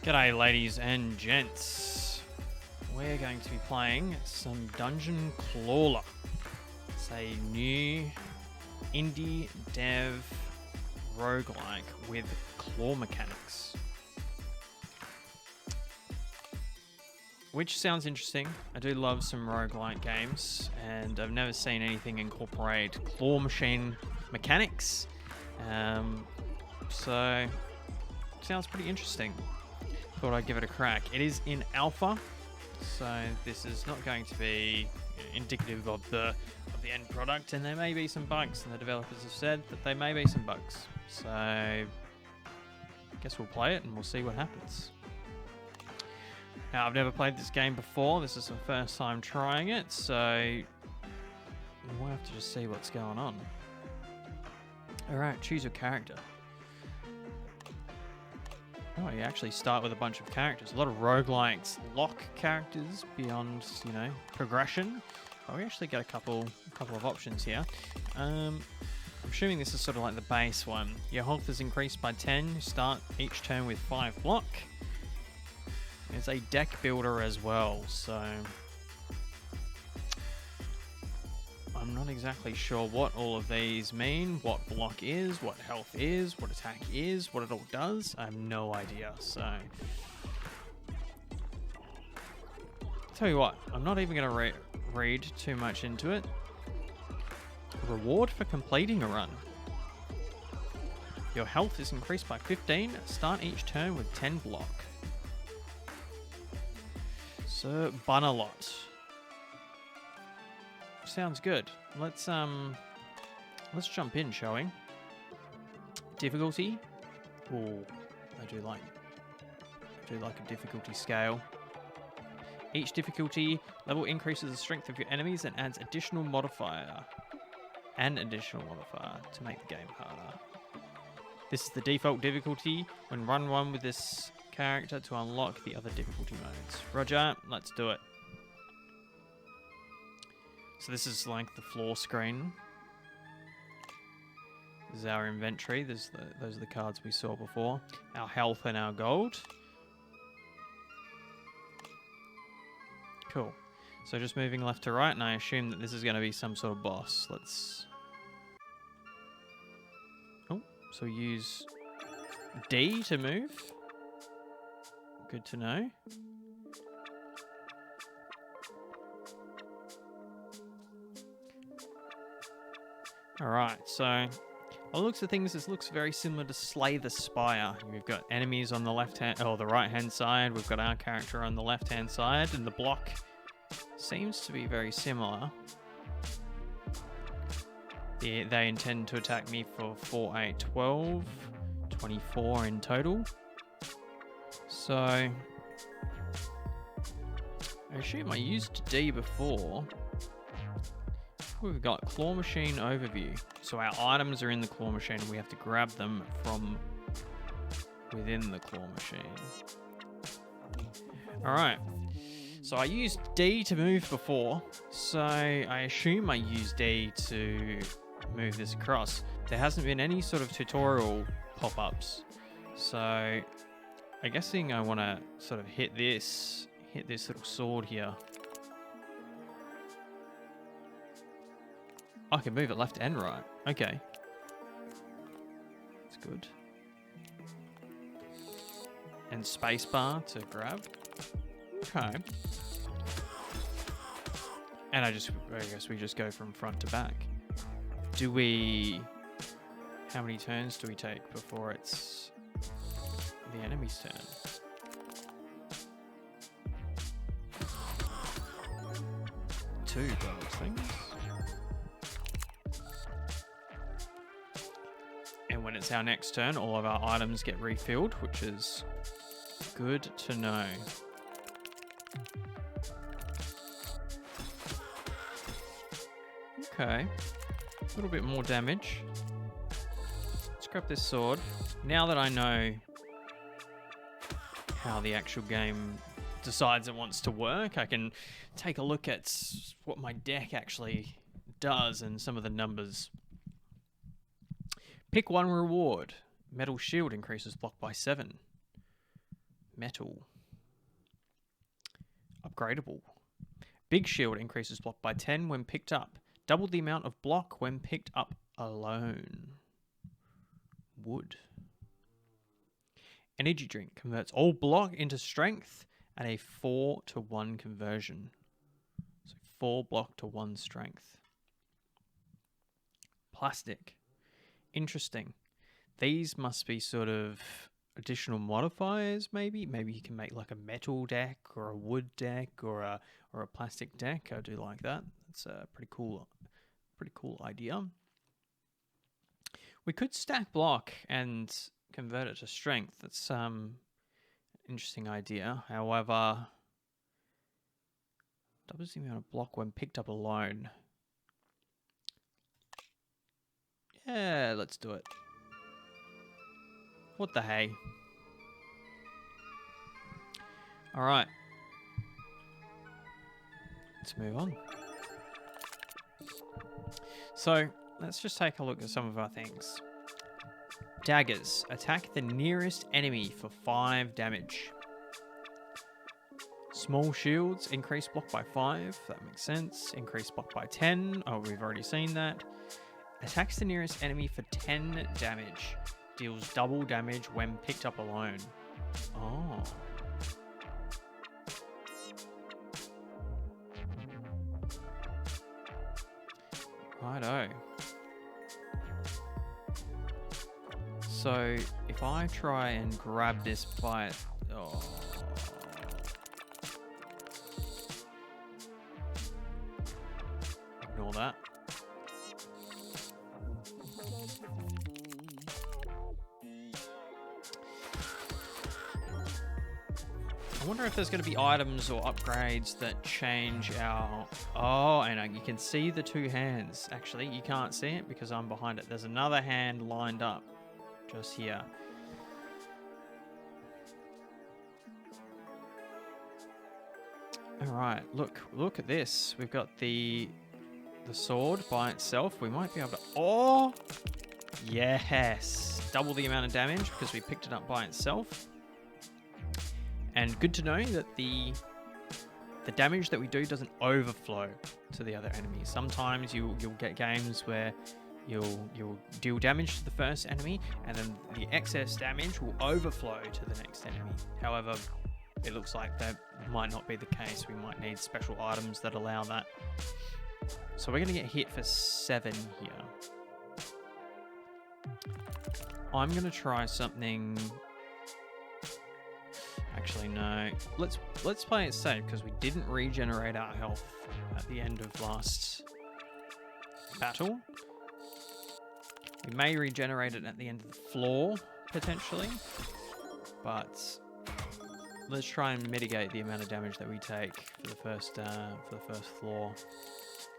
G'day ladies and gents. We're going to be playing some Dungeon Clawler. It's a new indie dev roguelike with claw mechanics. Which sounds interesting. I do love some roguelike games, and I've never seen anything incorporate claw machine mechanics. So, sounds pretty interesting. Thought I'd give it a crack. It is in alpha, so this is not going to be indicative of the end product, and there may be some bugs, and the developers have said that there may be some bugs. So I guess we'll play it and we'll see what happens. Now, I've never played this game before. This is the first time trying it, so we'll have to just see what's going on. Alright, choose your character. Oh, you actually start with a bunch of characters. A lot of roguelikes lock characters beyond, progression. Oh, we actually get a couple of options here. I'm assuming this is sort of like the base one. Your health is increased by 10. You start each turn with 5 block. There's a deck builder as well, so I'm not exactly sure what all of these mean, what block is, what health is, what attack is, what it all does. I have no idea, so tell you what, I'm not even going to read too much into it. Reward for completing a run. Your health is increased by 15. Start each turn with 10 block. So, Bunalot. Sounds good. Let's jump in, shall we? Difficulty. Oh, I do like a difficulty scale. Each difficulty level increases the strength of your enemies and adds an additional modifier to make the game harder. This is the default difficulty when run one with this character to unlock the other difficulty modes. Roger, let's do it. So this is like the floor screen. This is our inventory. Those are the cards we saw before. Our health and our gold. Cool. So just moving left to right, and I assume that this is going to be some sort of boss. Oh, so use D to move. Good to know. Alright, so by the looks of things, this looks very similar to Slay the Spire. We've got enemies on the the right-hand side. We've got our character on the left-hand side, and the block seems to be very similar. They intend to attack me for 4, 8, 12, 24 in total. So I assume I used D before. We've got claw machine overview. So our items are in the claw machine and we have to grab them from within the claw machine. Alright. So I used D to move before. So I assume I used D to move this across. There hasn't been any sort of tutorial pop-ups. So I'm guessing I want to sort of hit this little sword here. I can move it left and right. Okay. That's good. And spacebar to grab. Okay. And I guess we just go from front to back. How many turns do we take before it's the enemy's turn? Two by those things. And when it's our next turn, all of our items get refilled, which is good to know. Okay. A little bit more damage. Let's grab this sword. Now that I know how the actual game decides it wants to work, I can take a look at what my deck actually does and some of the numbers. Pick one reward. Metal shield increases block by 7. Metal. Upgradable. Big shield increases block by 10 when picked up. Double the amount of block when picked up alone. Wood. Energy drink converts all block into strength at a 4-to-1 conversion. So 4 block to 1 strength. Plastic. Interesting. These must be sort of additional modifiers, maybe. Maybe you can make like a metal deck or a wood deck or a plastic deck. I do like that. That's a pretty cool idea. We could stack block and convert it to strength. That's an interesting idea. However, doubles the amount of block when picked up alone. Yeah, let's do it. What the hey? All right. Let's move on. So, let's just take a look at some of our things. Daggers. Attack the nearest enemy for 5 damage. Small shields. Increase block by 5. That makes sense. Increase block by 10. Oh, we've already seen that. Attacks the nearest enemy for 10 damage. Deals double damage when picked up alone. Oh. Righto. So, if I try and grab this by... Oh. Ignore that. I wonder if there's going to be items or upgrades that change our... Oh, and you can see the 2 hands. Actually, you can't see it because I'm behind it. There's another hand lined up just here. All right, look at this. We've got the sword by itself. We might be able to... Oh, yes. Double the amount of damage because we picked it up by itself. And good to know that the damage that we do doesn't overflow to the other enemies. Sometimes you'll get games where you'll deal damage to the first enemy, and then the excess damage will overflow to the next enemy. However, it looks like that might not be the case. We might need special items that allow that. So we're going to get hit for 7 here. I'm going to try something... Actually, no. Let's play it safe because we didn't regenerate our health at the end of last battle. We may regenerate it at the end of the floor, potentially. But let's try and mitigate the amount of damage that we take for the first floor.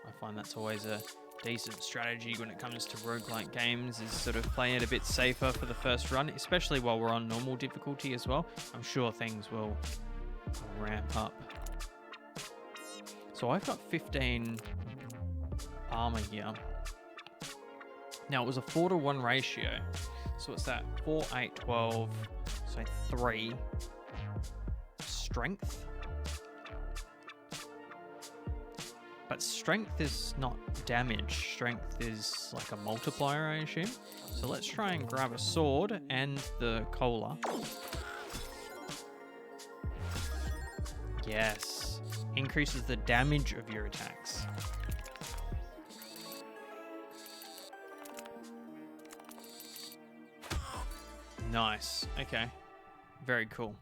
I find that's always a decent strategy when it comes to roguelike games, is sort of playing it a bit safer for the first run, especially while we're on normal difficulty as well. I'm sure things will ramp up. So I've got 15 armor here. Now it was a 4-to-1 ratio. So what's that? 4, 8, 12, so 3. Strength. But strength is not damage. Strength is like a multiplier, I assume. So let's try and grab a sword and the Clawler. Yes. Increases the damage of your attacks. Nice. Okay. Very cool.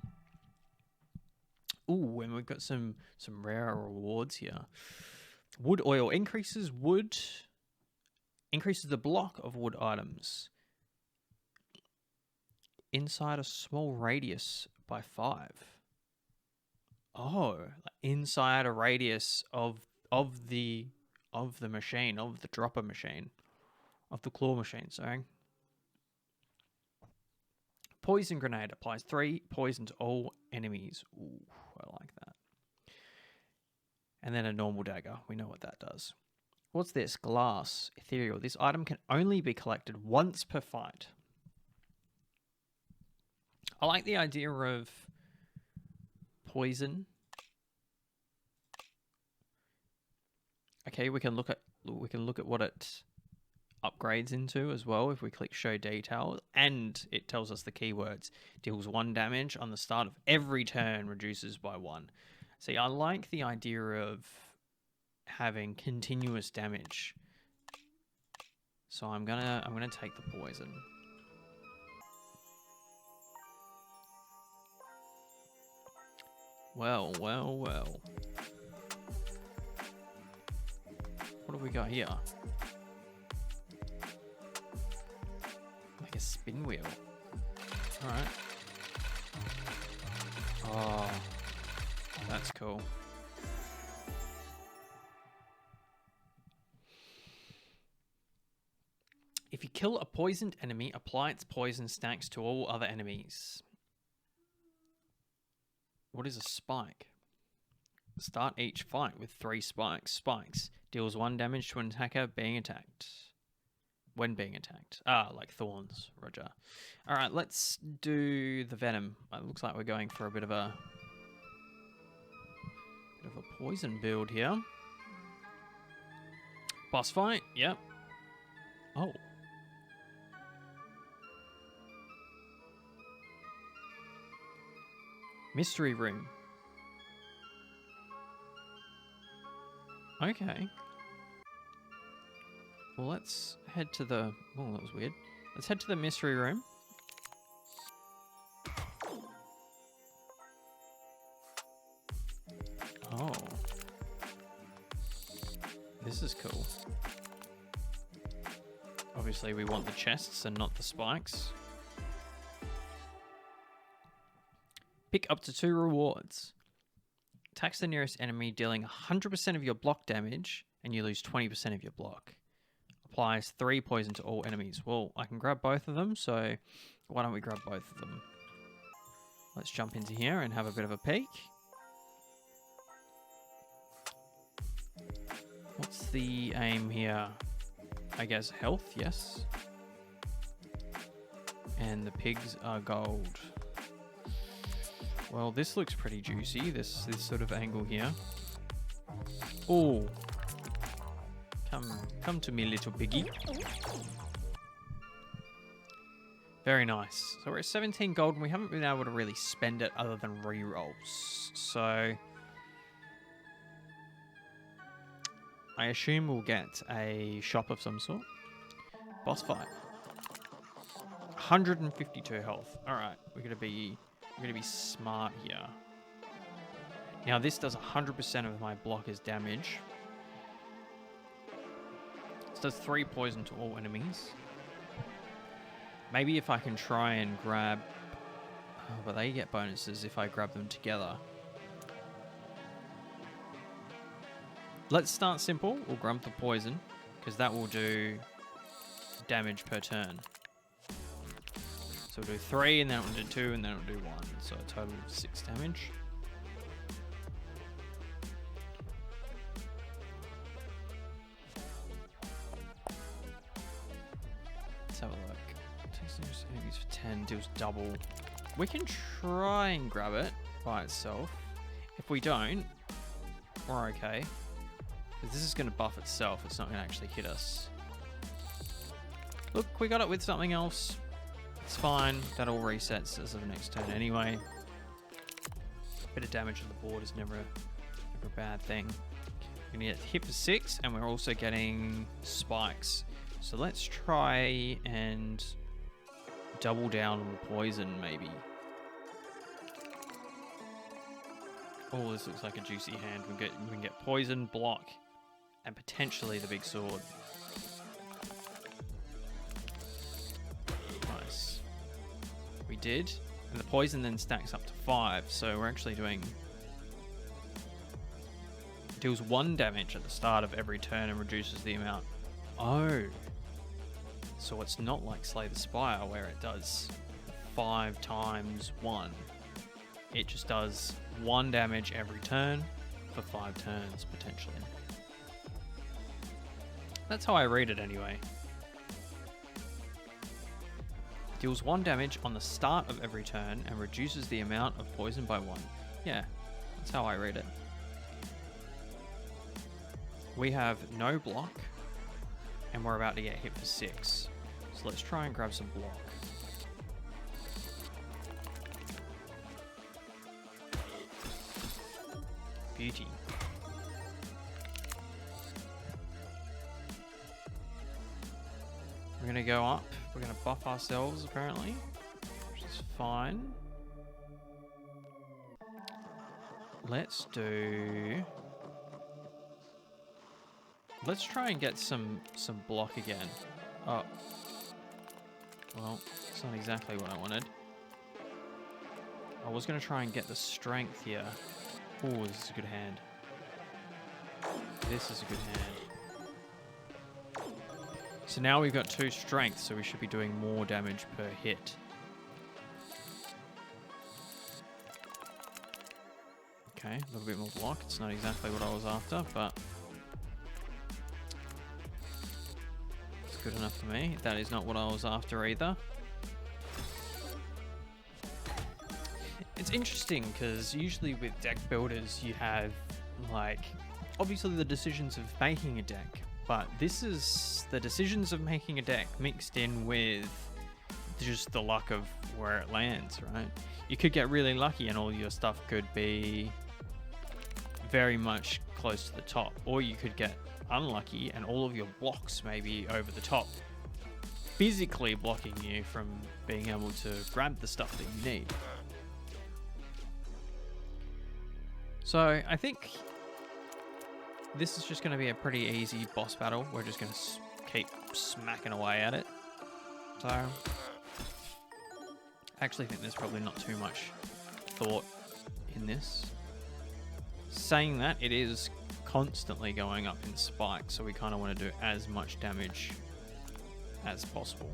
Ooh, and we've got some rare rewards here. Wood oil increases the block of wood items inside a small radius by 5. Oh, inside a radius of the machine, of the dropper machine, of the claw machine, sorry. Poison grenade applies 3 poison to all enemies. Ooh, I like that. And then a normal dagger. We know what that does. What's this? Glass. Ethereal. This item can only be collected once per fight. I like the idea of poison. Okay, we can look at what it upgrades into as well if we click show details, and it tells us the keywords. Deals 1 damage on the start of every turn, reduces by 1. See, I like the idea of having continuous damage. So I'm gonna take the poison. Well. What have we got here? Like a spin wheel. Alright. Oh, that's cool. If you kill a poisoned enemy, apply its poison stacks to all other enemies. What is a spike? Start each fight with 3 spikes. Spikes. Deals 1 damage to an attacker being attacked. When being attacked. Ah, like thorns. Roger. Alright, let's do the venom. It looks like we're going for a bit of a poison build here. Boss fight. Yep. Oh. Mystery room. Okay. Well, let's head to the... Oh, that was weird. Let's head to the mystery room. Oh. This is cool. Obviously, we want the chests and not the spikes. Pick up to 2 rewards. Attacks the nearest enemy, dealing 100% of your block damage, and you lose 20% of your block. Applies 3 poison to all enemies. Well, I can grab both of them, so why don't we grab both of them? Let's jump into here and have a bit of a peek. What's the aim here? I guess health, yes. And the pigs are gold. Well, this looks pretty juicy, this sort of angle here. Oh. Come to me, little piggy. Very nice. So we're at 17 gold, and we haven't been able to really spend it other than re-rolls. So I assume we'll get a shop of some sort. Boss fight. 152 health. Alright, we're gonna be smart here. Now this does 100% of my blockers damage. This does 3 poison to all enemies. Maybe if I can try and grab... Oh, but they get bonuses if I grab them together. Let's start simple. We'll grab the poison, because that will do damage per turn. So we'll do 3, and then we'll do 2, and then we'll do 1. So a total of 6 damage. Let's have a look. Takes enemies for 10, deals double. We can try and grab it by itself. If we don't, we're okay. Because this is going to buff itself. It's not going to actually hit us. Look, we got it with something else. It's fine. That all resets as of the next turn anyway. Bit of damage on the board is never a bad thing. We're going to get hit for 6, and we're also getting spikes. So let's try and double down on the poison, maybe. Oh, this looks like a juicy hand. We can get poison, block, and potentially the big sword. Nice. We did. And the poison then stacks up to 5, so we're actually doing... Deals 1 damage at the start of every turn and reduces the amount. Oh. So it's not like Slay the Spire where it does 5 times 1. It just does 1 damage every turn for 5 turns, potentially. That's how I read it anyway. Deals 1 damage on the start of every turn and reduces the amount of poison by 1. Yeah, That's how I read it. We have no block, and we're about to get hit for 6. So let's try and grab some block. Beauty. We're going to go up. We're going to buff ourselves, apparently, which is fine. Let's try and get some block again. Oh. Well, it's not exactly what I wanted. I was going to try and get the strength here. Oh, this is a good hand. This is a good hand. So now we've got 2 strength, so we should be doing more damage per hit. Okay, a little bit more block. It's not exactly what I was after, but it's good enough for me. That is not what I was after either. It's interesting because usually with deck builders you have, like, obviously the decisions of making a deck, but this is the decisions of making a deck mixed in with just the luck of where it lands, right? You could get really lucky and all your stuff could be very much close to the top, or you could get unlucky and all of your blocks may be over the top, physically blocking you from being able to grab the stuff that you need. So I think this is just going to be a pretty easy boss battle. We're just going to keep smacking away at it. So I actually think there's probably not too much thought in this. Saying that, it is constantly going up in spikes, so we kind of want to do as much damage as possible.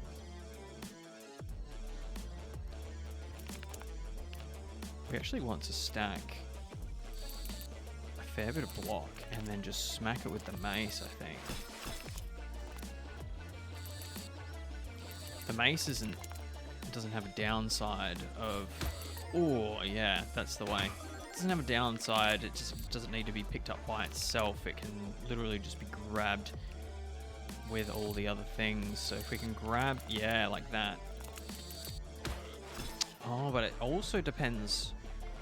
We actually want to stack a fair bit of block and then just smack it with the mace, I think. The mace doesn't have a downside of... Oh, yeah, that's the way. It doesn't have a downside. It just doesn't need to be picked up by itself. It can literally just be grabbed with all the other things. So if we can grab... Yeah, like that. Oh, but it also depends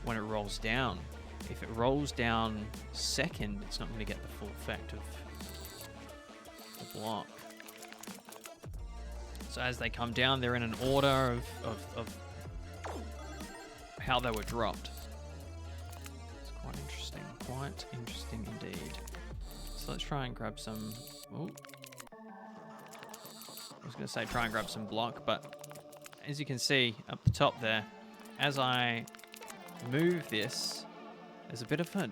when it rolls down. If it rolls down second, it's not going to get the full effect of the block. So as they come down, they're in an order of how they were dropped. It's quite interesting indeed. So let's try and grab some... Oh. I was going to say try and grab some block, but as you can see up the top there, as I move this, there's a bit of a...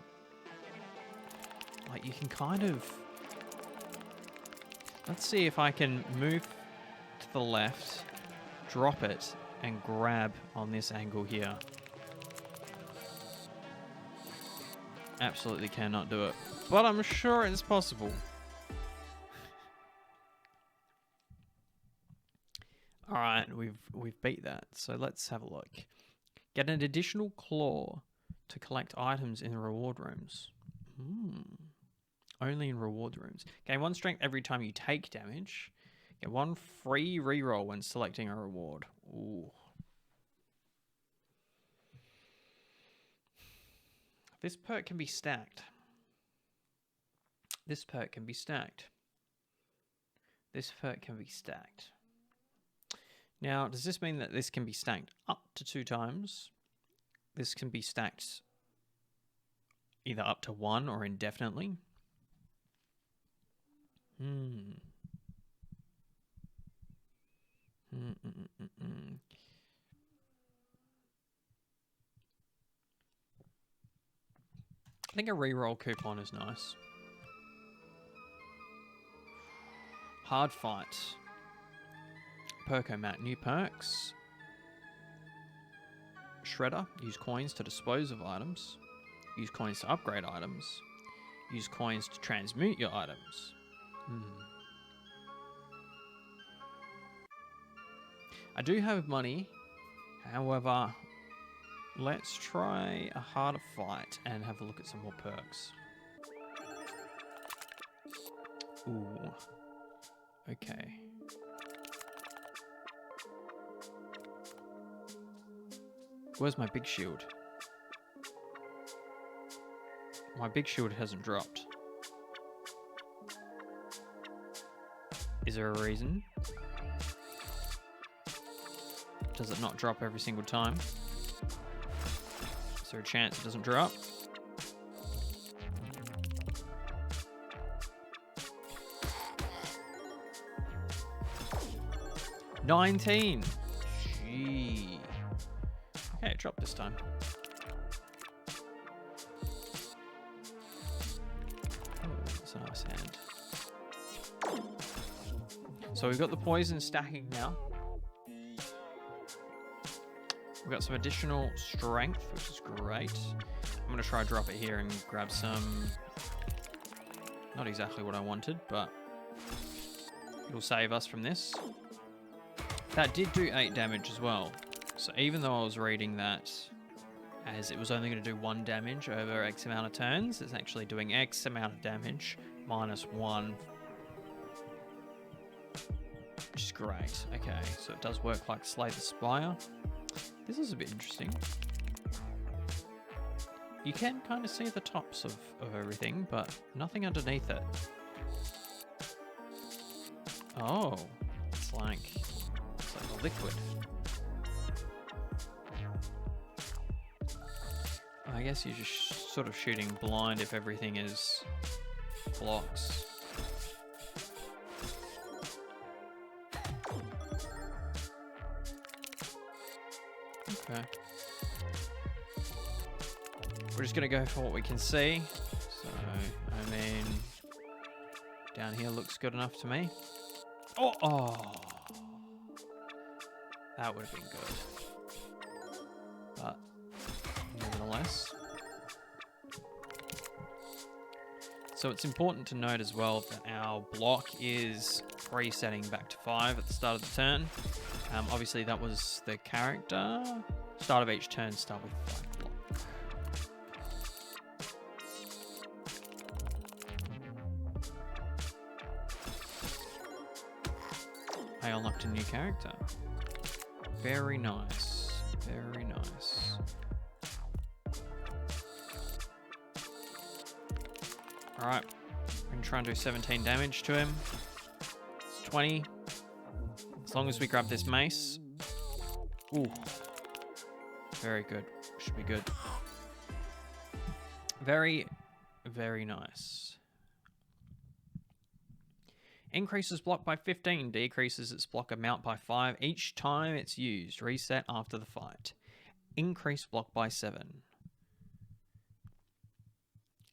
Like, you can kind of... Let's see if I can move to the left, drop it, and grab on this angle here. Absolutely cannot do it, but I'm sure it's possible. All right, we've beat that. So let's have a look. Get an additional claw to collect items in the reward rooms. Only in reward rooms. Gain 1 strength every time you take damage. Get 1 free reroll when selecting a reward. Ooh. This perk can be stacked. This perk can be stacked. This perk can be stacked. Now, does this mean that this can be stacked up to 2 times? This can be stacked either up to 1 or indefinitely. I think a reroll coupon is nice. Hard fight. Perkomat, new perks. Shredder, use coins to dispose of items. Use coins to upgrade items. Use coins to transmute your items. I do have money. However, Let's try a harder fight and have a look at some more perks. Ooh. Okay. Where's my big shield? My big shield hasn't dropped. Is there a reason? Does it not drop every single time? Is there a chance it doesn't drop? $19. Gee. Okay, it dropped this time. Oh, that's a nice hand. So we've got the poison stacking now. We've got some additional strength, which is great. I'm going to try to drop it here and grab some... Not exactly what I wanted, but it'll save us from this. That did do 8 damage as well. So even though I was reading that as it was only going to do 1 damage over X amount of turns, it's actually doing X amount of damage minus 1. Which is great. Okay, so it does work like Slay the Spire. This is a bit interesting. You can kind of see the tops of everything, but nothing underneath it. Oh, it's like a liquid. I guess you're just sort of shooting blind if everything is blocks. Okay. We're just gonna go for what we can see. So, I mean, down here looks good enough to me. Oh! That would have been good. But, nevertheless. So it's important to note as well that our block is resetting back to 5 at the start of the turn. Obviously that was the character. Start of each turn, start with 5 block. I unlocked a new character. Very nice. Very nice. Alright. We're going to try and do 17 damage to him. It's 20. As long as we grab this mace. Ooh. Very good. Should be good. Very, very nice. Increases block by 15. Decreases its block amount by 5 each time it's used. Reset after the fight. Increase block by 7.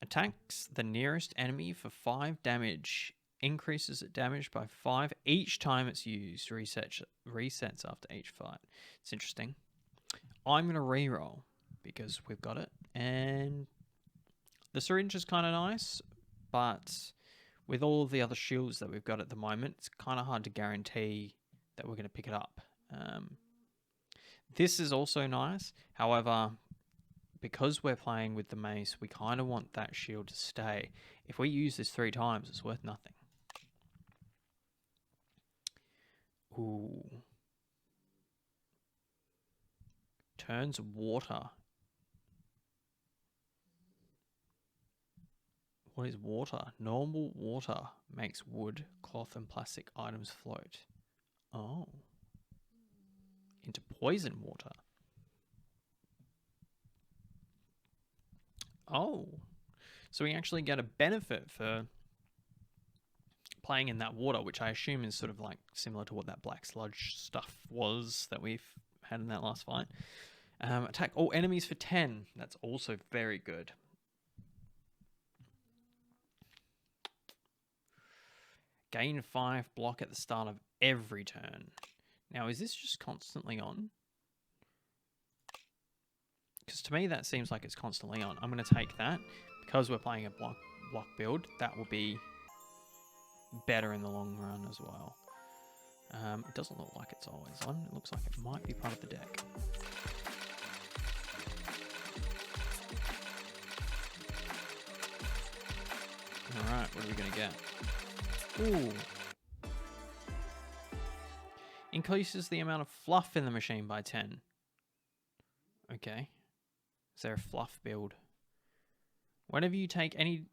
Attacks the nearest enemy for 5 damage. Increases its damage by 5 each time it's used. Resets after each fight. It's interesting. I'm going to reroll because we've got it. And the syringe is kind of nice, but with all of the other shields that we've got at the moment, it's kind of hard to guarantee that we're going to pick it up. This is also nice. However, because we're playing with the mace, we kind of want that shield to stay. If we use this 3 times, it's worth nothing. Ooh. Turns water. What is water? Normal water makes wood, cloth, and plastic items float. Oh. Into poison water. Oh. So we actually get a benefit for playing in that water, which I assume is sort of like similar to what that black sludge stuff was that we've had in that last fight. Attack all enemies for 10. That's also very good. Gain 5 block at the start of every turn. Now, is this just constantly on? Because to me, that seems like it's constantly on. I'm going to take that. Because we're playing a block build, that will be better in the long run as well. It doesn't look like it's always on. It looks like it might be part of the deck. What are we going to get? Ooh. Increases the amount of fluff in the machine by 10. Okay. Is there a fluff build? Whenever you take any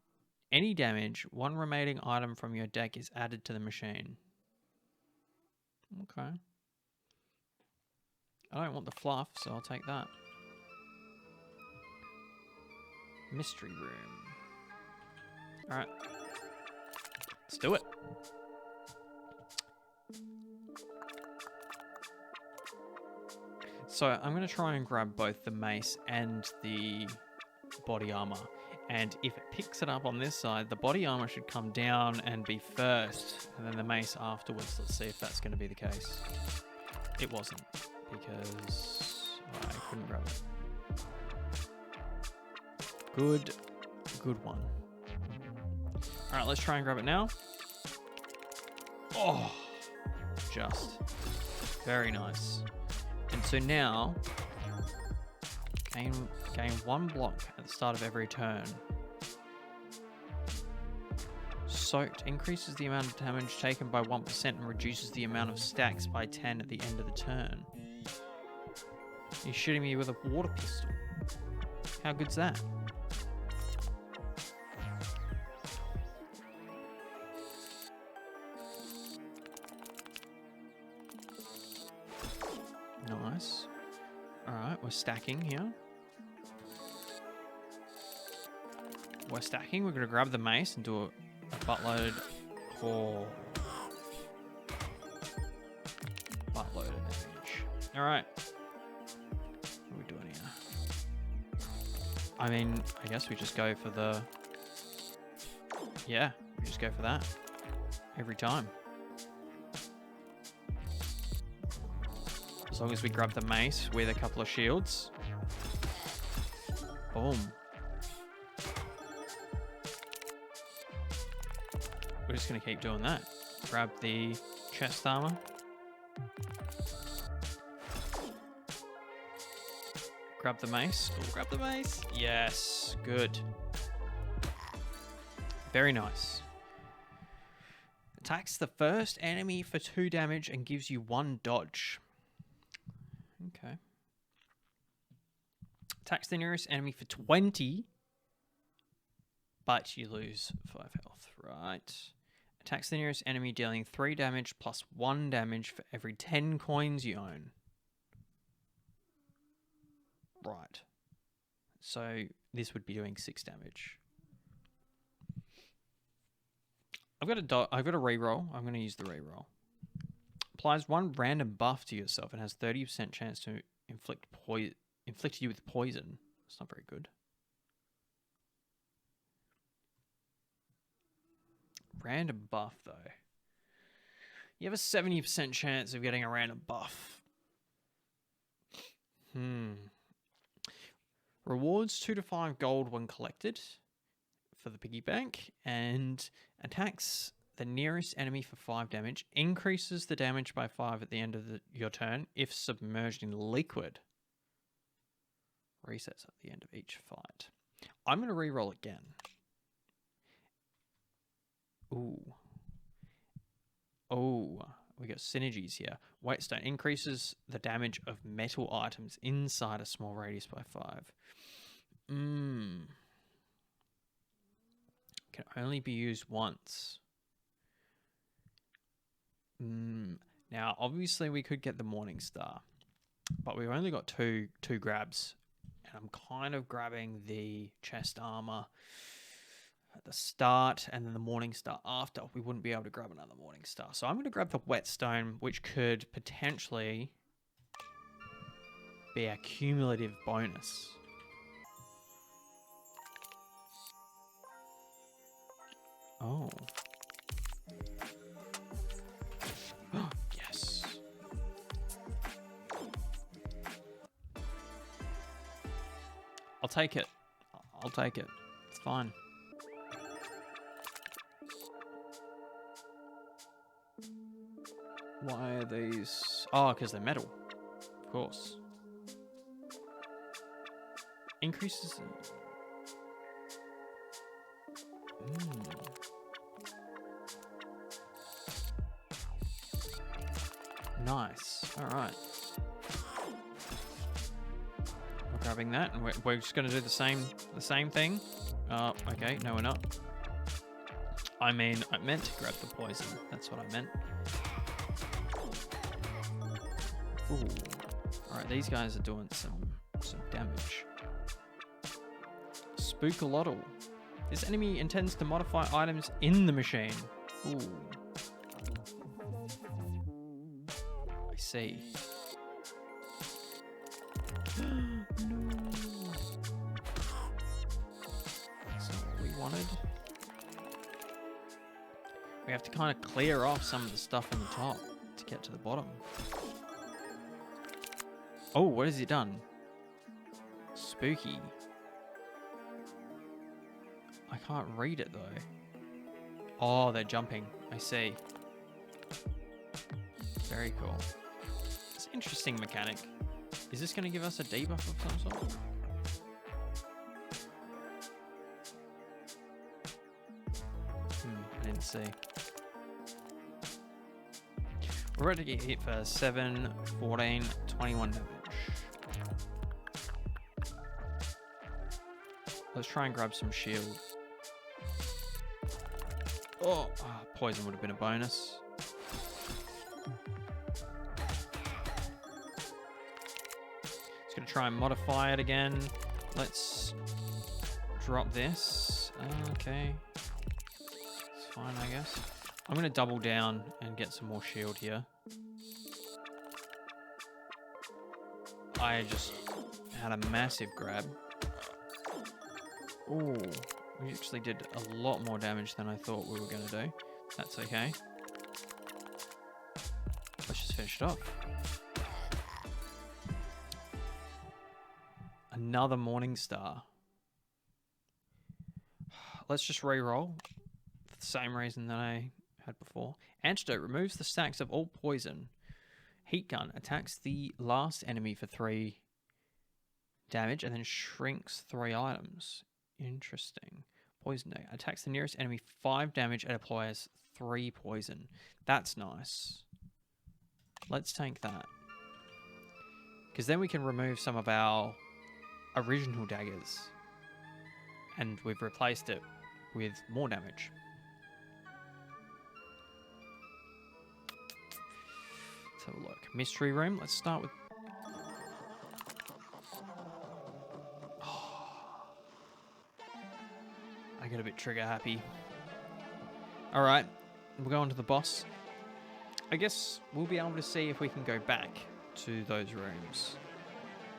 damage, one remaining item from your deck is added to the machine. Okay. I don't want the fluff, so I'll take that. Mystery room. Alright. Let's do it. So I'm going to try and grab both the mace and the body armor. And if it picks it up on this side, the body armor should come down and be first, and then the mace afterwards. Let's see if that's going to be the case. It wasn't, because I couldn't grab it. Good one. Alright, let's try and grab it now. Oh, just. Very nice. And so now, gain 1 block at the start of every turn. Soaked increases the amount of damage taken by 1% and reduces the amount of stacks by 10 at the end of the turn. You're shooting me with a water pistol. How good's that? Nice. Alright, we're stacking here. We're stacking. We're going to grab the mace and do a buttload. Oh. Buttload of damage. Alright. What are we doing here? I mean, I guess we just go for the... Yeah, we just go for that. Every time. As long as we grab the mace with a couple of shields. Boom. We're just going to keep doing that. Grab the chest armor. Grab the mace. Oh, grab the mace. Yes. Good. Very nice. Attacks the first enemy for 2 damage and gives you 1 dodge. Okay. Attacks the nearest enemy for 20, but you lose 5 health. Right. Attacks the nearest enemy, dealing 3 damage plus 1 damage for every 10 coins you own. Right. So this would be doing 6 damage. I've got a reroll. I'm going to use the reroll. Applies 1 random buff to yourself and has 30% chance to inflict you with poison. That's not very good. Random buff, though. You have a 70% chance of getting a random buff. Rewards 2 to 5 gold when collected for the piggy bank, and attacks the nearest enemy for 5 damage. Increases the damage by 5 at the end of your turn if submerged in liquid. Resets at the end of each fight. I'm going to reroll again. Ooh. Oh, we got synergies here. Whetstone increases the damage of metal items inside a small radius by 5. Can only be used once. Now, obviously, we could get the Morning Star, but we've only got two grabs, and I'm kind of grabbing the chest armor at the start and then the Morning Star after. We wouldn't be able to grab another Morning Star, so I'm going to grab the Whetstone, which could potentially be a cumulative bonus. Oh. Yes. I'll take it. I'll take it. It's fine. Why are these? Oh, because they're metal. Of course. Increases. Nice. All right. We're grabbing that, and we're just going to do the same thing. Okay. No, we're not. I mean, I meant to grab the poison. That's what I meant. Ooh. All right. These guys are doing some damage. Spookalotl. This enemy intends to modify items in the machine. Ooh. I see. No. That's not what we wanted. We have to kind of clear off some of the stuff on the top to get to the bottom. Oh, what has he done? Spooky. I can't read it though. Oh, they're jumping. I see. Very cool. It's an interesting mechanic. Is this going to give us a debuff of some sort? I didn't see. We're ready to get hit for 7, 14, 21 damage. Let's try and grab some shield. Oh, poison would have been a bonus. Just gonna try and modify it again. Let's drop this. Okay. It's fine, I guess. I'm gonna double down and get some more shield here. I just had a massive grab. Ooh. We actually did a lot more damage than I thought we were going to do. That's okay. Let's just finish it off. Another Morning Star. Let's just re-roll. For the same reason that I had before. Antidote removes the stacks of all poison. Heat Gun attacks the last enemy for 3 damage and then shrinks 3 items. Interesting. Poison Dagger attacks the nearest enemy 5 damage and applies 3 poison. That's nice. Let's take that. Because then we can remove some of our original daggers. And we've replaced it with more damage. Let's have a look. Mystery Room. Let's start with... I get a bit trigger happy. Alright, we'll go on to the boss. I guess we'll be able to see if we can go back to those rooms.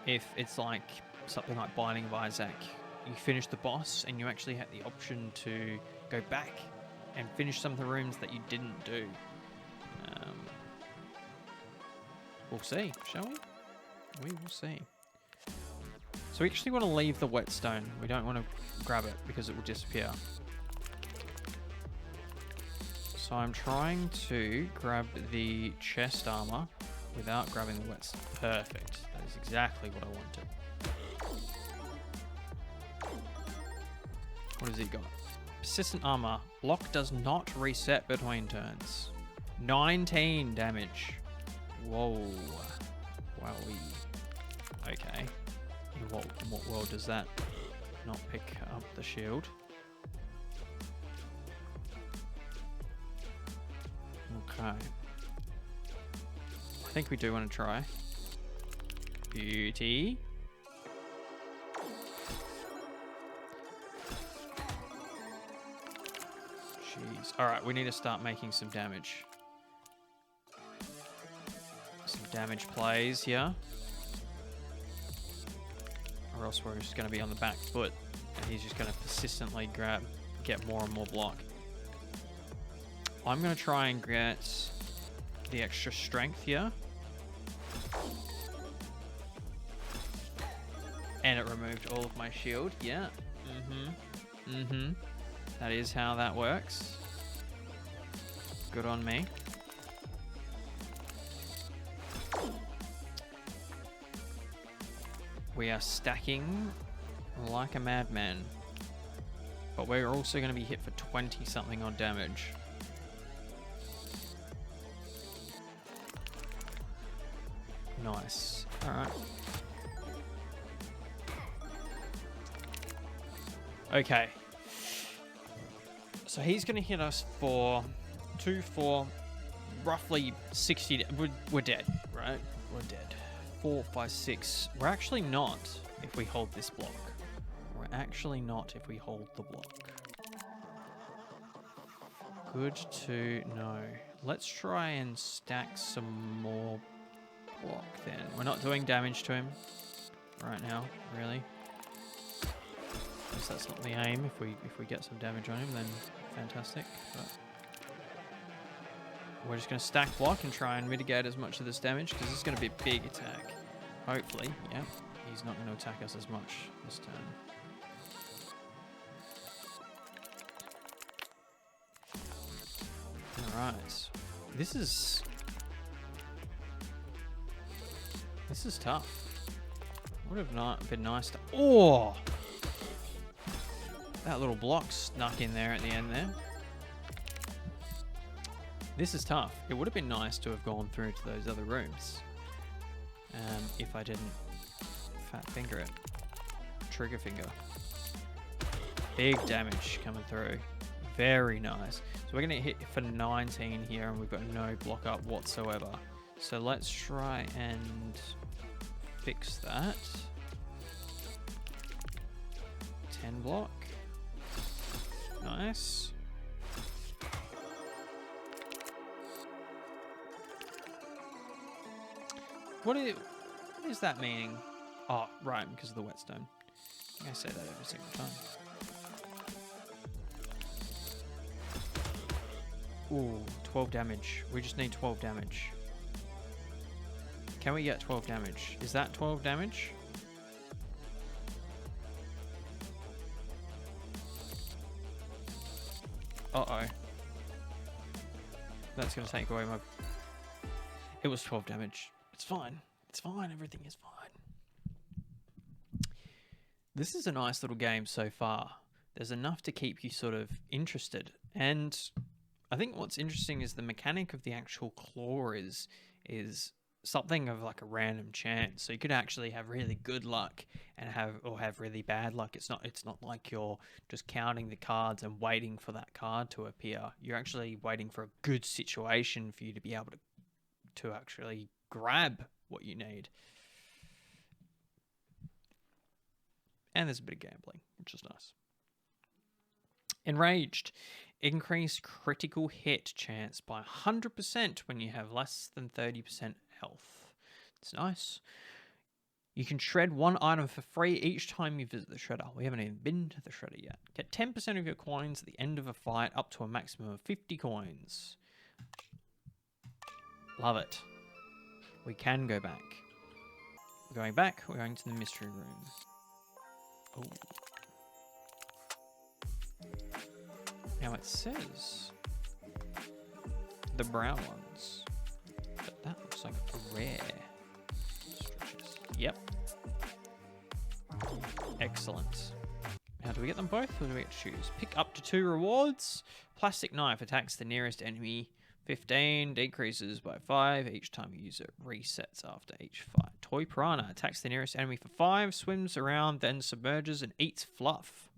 If it's like something like Binding of Isaac, you finish the boss and you actually have the option to go back and finish some of the rooms that you didn't do. We'll see, shall we? We will see. So we actually want to leave the whetstone. We don't want to grab it because it will disappear. So I'm trying to grab the chest armor without grabbing the whetstone. Perfect. That is exactly what I wanted. What has he got? Persistent armor. Block does not reset between turns. 19 damage. Whoa. Wowee. Okay. In what world does that not pick up the shield? Okay. I think we do want to try. Beauty. Jeez. Alright, we need to start making some damage. Some damage plays here. Or else we're just going to be on the back foot. And he's just going to persistently get more and more block. I'm going to try and get the extra strength here. And it removed all of my shield. Yeah. That is how that works. Good on me. We are stacking like a madman. But we're also going to be hit for 20-something odd damage. Nice. All right. Okay. So he's going to hit us for 2, 4, roughly 60. We're dead, right? We're dead. 4, 5, 6. We're actually not if we hold this block. We're actually not if we hold the block. Good to know. Let's try and stack some more block then. We're not doing damage to him right now, really. Guess that's not the aim. If we get some damage on him, then fantastic. But we're just going to stack block and try and mitigate as much of this damage because this is going to be a big attack. Hopefully, yeah. He's not going to attack us as much this turn. Alright. This is tough. Would have not been nice to... Oh! That little block snuck in there at the end there. This is tough. It would have been nice to have gone through to those other rooms. If I didn't fat finger it. Trigger finger. Big damage coming through. Very nice. So we're going to hit for 19 here and we've got no block up whatsoever. So let's try and fix that. 10 block. Nice. What is that meaning? Oh, right, because of the whetstone. I say that every single time. Ooh, 12 damage. We just need 12 damage. Can we get 12 damage? Is that 12 damage? Uh-oh. That's going to take away my... It was 12 damage. It's fine. It's fine. Everything is fine. This is a nice little game so far. There's enough to keep you sort of interested. And I think what's interesting is the mechanic of the actual claw is something of like a random chance. So you could actually have really good luck and have really bad luck. It's not like you're just counting the cards and waiting for that card to appear. You're actually waiting for a good situation for you to be able to actually grab what you need. And there's a bit of gambling, which is nice. Enraged. Increase critical hit chance by 100% when you have less than 30% health. It's nice. You can shred one item for free each time you visit the shredder. We haven't even been to the shredder yet. Get 10% of your coins at the end of a fight, up to a maximum of 50 coins. Love it. We can go back. We're going back. We're going to the mystery room. Oh. Now it says the brown ones, but that looks like a rare. Stretches. Yep. Excellent. Now, do we get them both or do we get to choose? Pick up to 2 rewards. Plastic knife attacks the nearest enemy. 15 decreases by 5 each time you use it. Resets after each fight. Toy piranha attacks the nearest enemy for 5, swims around, then submerges and eats fluff.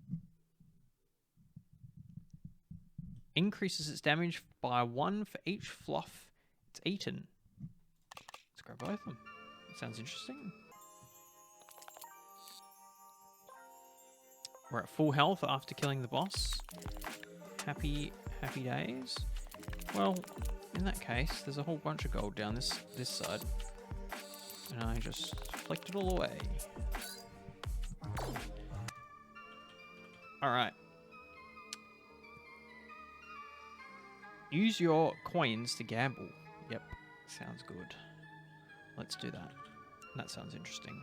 Increases its damage by 1 for each fluff it's eaten. Let's grab both of them. That sounds interesting. We're at full health after killing the boss. Happy days. Well, in that case, there's a whole bunch of gold down this side. And I just flicked it all away. Alright. Use your coins to gamble. Yep, sounds good. Let's do that. That sounds interesting.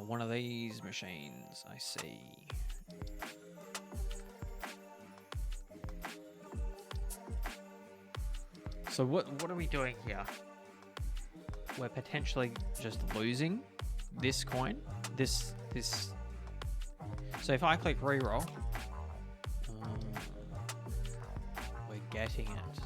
One of these machines, I see. So what are we doing here? We're potentially just losing this coin. This. So if I click reroll, we're getting it.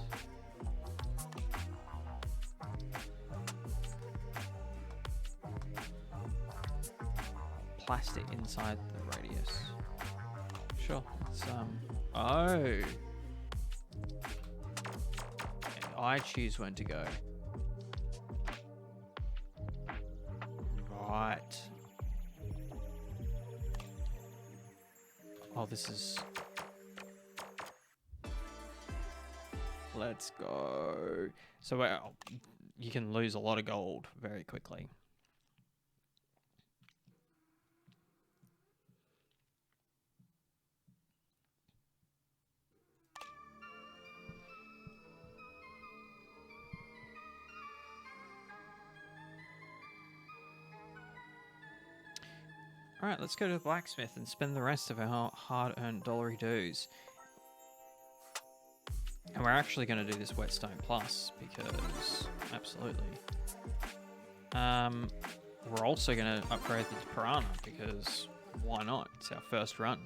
Plastic inside the radius. Sure. It's, oh. I choose when to go. Right. Oh, this is... Let's go. So you can lose a lot of gold very quickly. Alright, let's go to the blacksmith and spend the rest of our hard-earned dollary dues. And we're actually going to do this whetstone plus, because... Absolutely. We're also going to upgrade the piranha, because why not? It's our first run.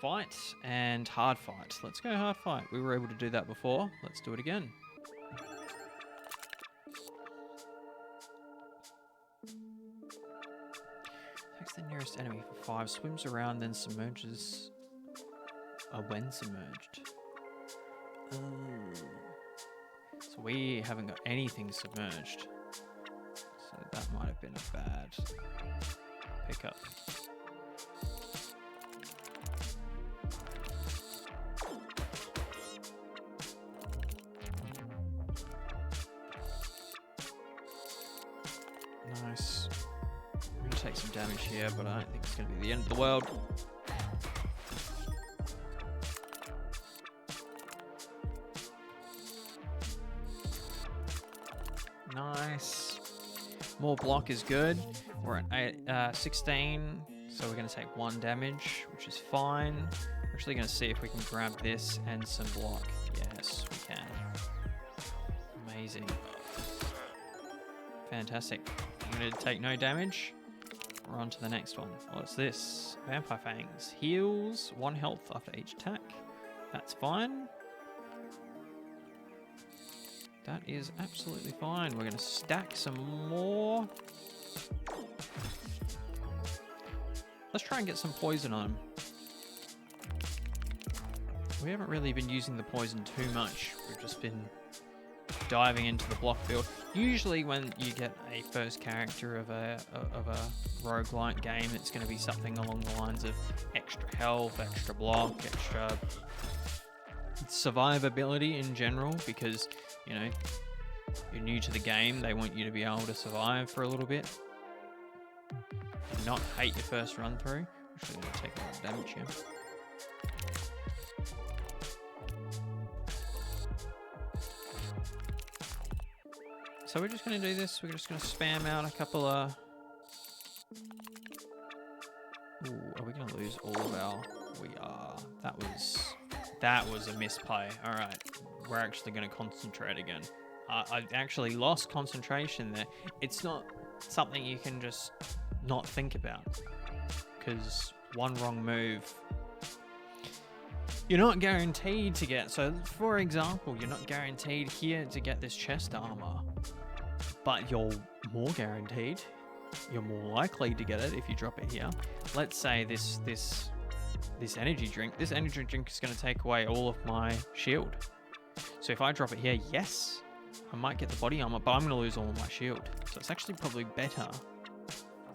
Fight and hard fight. Let's go hard fight. We were able to do that before. Let's do it again. The nearest enemy for 5, swims around, then submerges when submerged. So we haven't got anything submerged. So that might have been a bad pickup. Nice. Take some damage here, but I don't think it's going to be the end of the world. Nice. More block is good. We're at 16, so we're going to take 1 damage, which is fine. We're actually going to see if we can grab this and some block. Yes, we can. Amazing. Fantastic. I'm going to take no damage. We're on to the next one. What's this? Vampire Fangs. Heals 1 health after each attack. That's fine. That is absolutely fine. We're going to stack some more. Let's try and get some poison on him. We haven't really been using the poison too much. We've just been diving into the block field. Usually when you get a first character of a roguelike game, it's going to be something along the lines of extra health, extra block, extra survivability in general, because, you know, you're new to the game. They want you to be able to survive for a little bit and not hate your first run through. Actually going to take a lot of damage here. So we're just going to do this. We're just going to spam out a couple of... Ooh, are we going to lose all of our... We are. That was a misplay. All right. We're actually going to concentrate again. I actually lost concentration there. It's not something you can just not think about, because one wrong move... You're not guaranteed to get... So, for example, you're not guaranteed here to get this chest armor. But you're more guaranteed. You're more likely to get it if you drop it here. Let's say this energy drink. This energy drink is going to take away all of my shield. So if I drop it here, yes, I might get the body armor, but I'm going to lose all of my shield. So it's actually probably better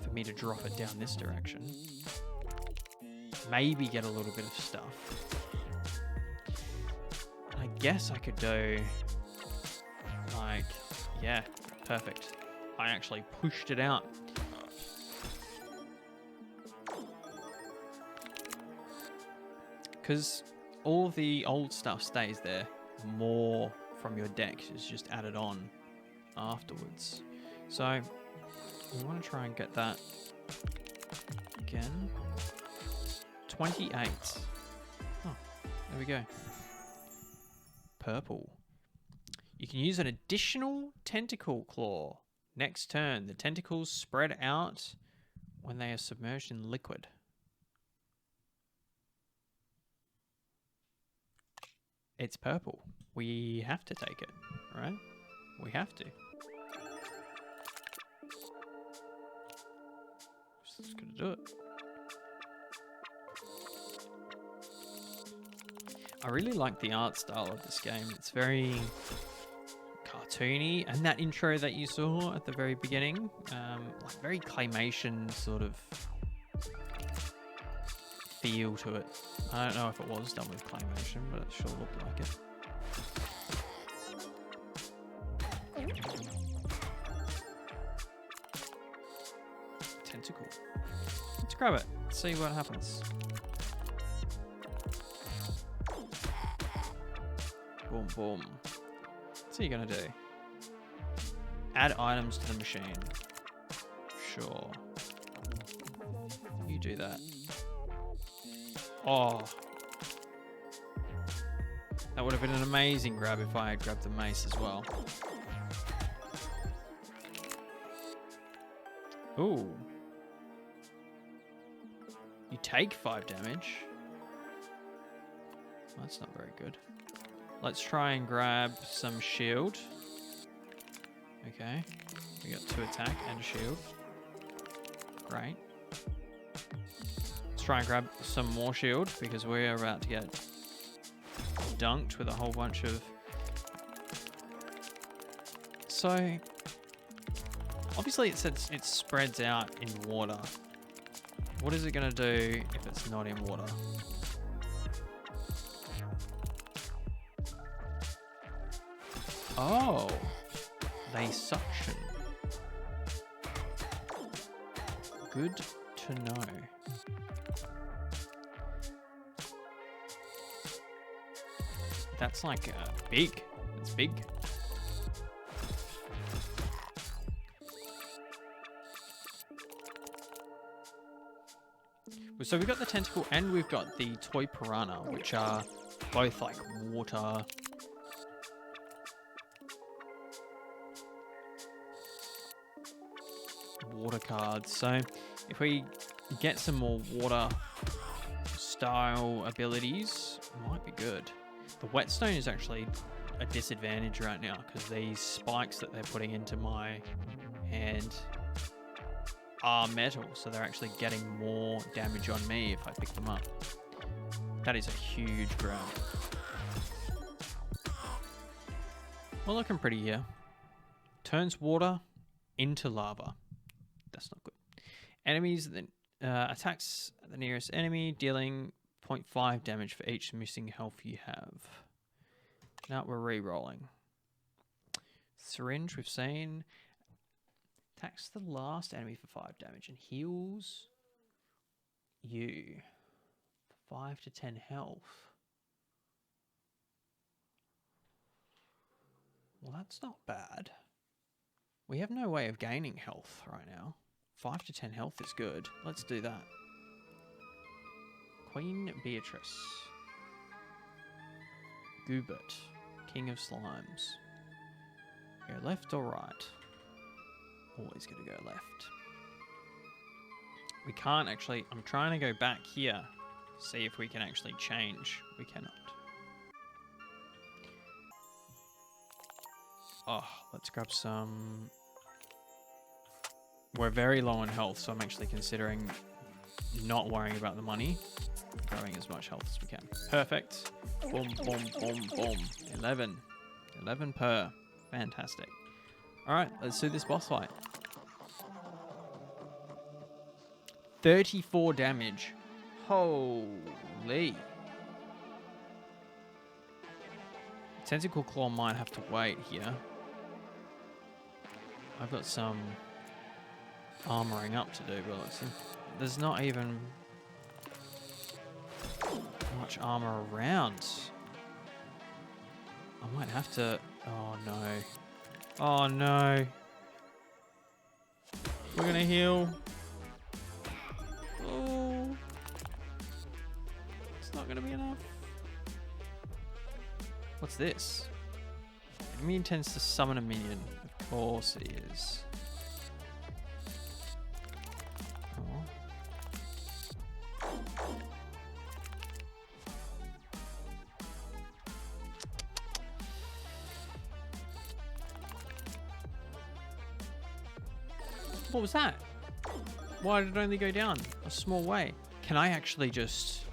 for me to drop it down this direction. Maybe get a little bit of stuff. I guess I could do, like, yeah, perfect. I actually pushed it out. Because all of the old stuff stays there. More from your deck is just added on afterwards. So we want to try and get that again. 28. Oh, there we go. Purple. You can use an additional tentacle claw. Next turn, the tentacles spread out when they are submerged in liquid. It's purple. We have to take it, right? We have to. Just gonna do it. I really like the art style of this game. It's very cartoony, and that intro that you saw at the very beginning, like very claymation sort of feel to it. I don't know if it was done with claymation, but it sure looked like it. Tentacle. Let's grab it. See what happens. Boom, boom. What's he gonna do? Add items to the machine. Sure. You do that. Oh. That would have been an amazing grab if I had grabbed the mace as well. Ooh. You take 5 damage. That's not very good. Let's try and grab some shield. Okay. We got 2 attack and a shield. Great. Let's try and grab some more shield because we're about to get dunked with a whole bunch of... So, obviously it says it spreads out in water. What is it going to do if it's not in water? Oh, they suction. Good to know. That's like big. It's big. So we've got the tentacle and we've got the toy piranha, which are both like water. Water cards. So if we get some more water style abilities, it might be good. The whetstone is actually a disadvantage right now because these spikes that they're putting into my hand are metal, so they're actually getting more damage on me if I pick them up. That is a huge grab. We're looking pretty here. Turns water into lava. That's not good. Enemies that attacks the nearest enemy, dealing 0.5 damage for each missing health you have. Now we're re-rolling. Syringe, we've seen. Attacks the last enemy for 5 damage and heals you for 5 to 10 health. Well, that's not bad. We have no way of gaining health right now. 5 to 10 health is good. Let's do that. Queen Beatrice. Goobert. King of Slimes. Go left or right? Always going to go left. We can't actually... I'm trying to go back here. See if we can actually change. We cannot. Oh, let's grab some... We're very low on health, so I'm actually considering not worrying about the money. Grabbing as much health as we can. Perfect. Boom, boom, boom, boom. 11. 11 per. Fantastic. Alright, let's do this boss fight. 34 damage. Holy. Tentacle Claw might have to wait here. I've got some armoring up to do, but there's not even much armor around. I might have to... Oh no. Oh no. We're gonna heal. Oh. It's not gonna be enough. What's this? Enemy intends to summon a minion. Of course he is. What was that? Why did it only go down a small way? Can I actually just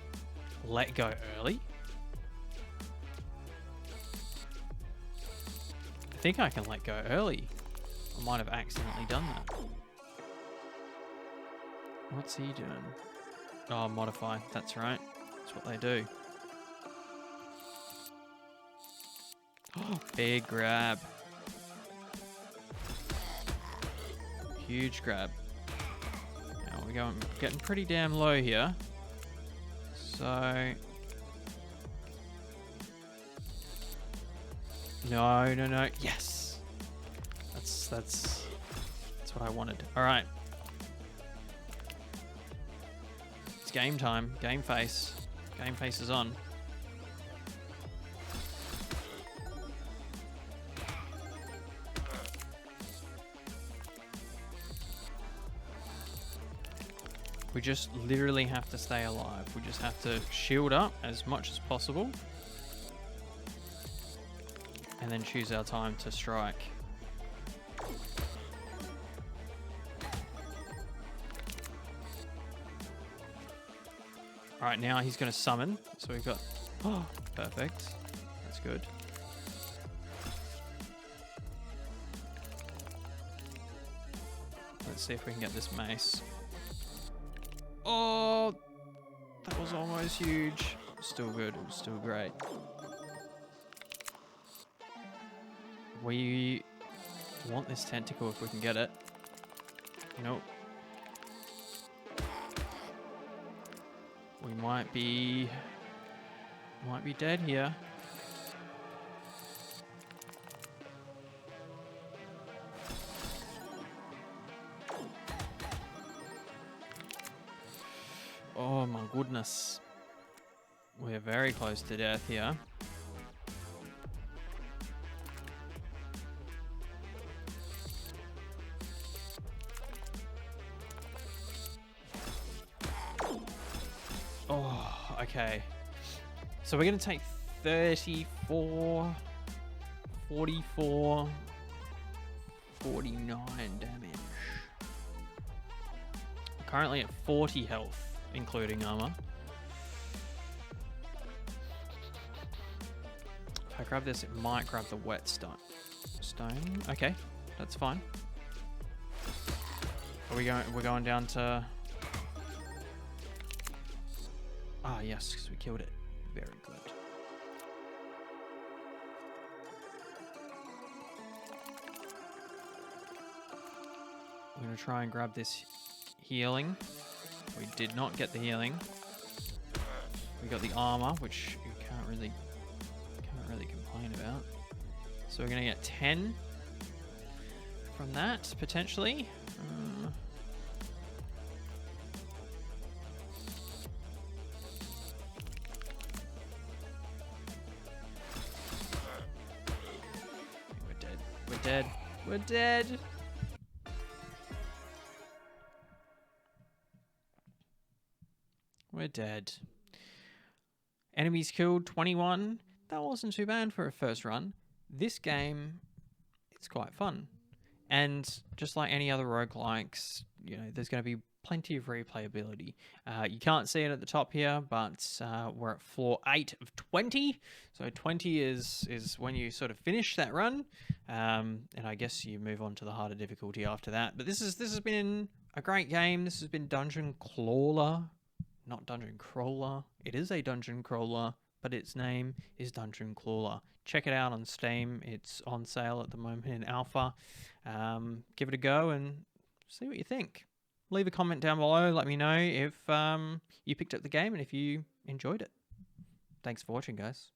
let go early? I think I can let go early. I might have accidentally done that. What's he doing? Oh, modify. That's right. That's what they do. Oh, big grab. Huge grab. Now we're getting pretty damn low here. So... No, no, no. Yes! That's what I wanted. Alright. It's game time. Game face. Game face is on. We just literally have to stay alive. We just have to shield up as much as possible. And then choose our time to strike. Alright, now he's going to summon. So we've got... Oh, perfect. That's good. Let's see if we can get this mace. Oh, that was almost huge. Still good. It was still great. We want this tentacle if we can get it. Nope. We might be dead here. Oh my goodness. We're very close to death here. Oh, okay. So we're going to take 34, 44, 49 damage. Currently at 40 health. Including armor. If I grab this, it might grab the wet stone. Okay, that's fine. Are we going? We're going down to. Ah, yes, because we killed it. Very good. I'm gonna try and grab this healing. We did not get the healing. We got the armor, which you can't really complain about. So we're gonna get 10 from that potentially. We're dead. We're dead. We're dead. We're dead. Enemies killed 21. That wasn't too bad for a first run. This game, it's quite fun. And just like any other roguelikes, you know, there's going to be plenty of replayability. You can't see it at the top here, but we're at floor 8 of 20. So 20 is when you sort of finish that run. And I guess you move on to the harder difficulty after that. But this has been a great game. This has been Dungeon Clawler. Not Dungeon Crawler. It is a Dungeon Crawler, but its name is Dungeon Clawler. Check it out on Steam. It's on sale at the moment in alpha. Give it a go and see what you think. Leave a comment down below. Let me know if you picked up the game and if you enjoyed it. Thanks for watching, guys.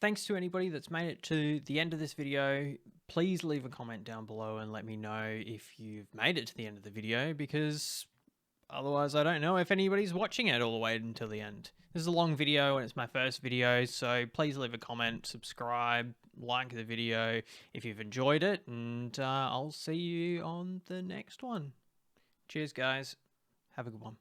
Thanks to anybody that's made it to the end of this video. Please leave a comment down below and let me know if you've made it to the end of the video, because otherwise, I don't know if anybody's watching it all the way until the end. This is a long video and it's my first video, so please leave a comment, subscribe, like the video if you've enjoyed it, and I'll see you on the next one. Cheers, guys. Have a good one.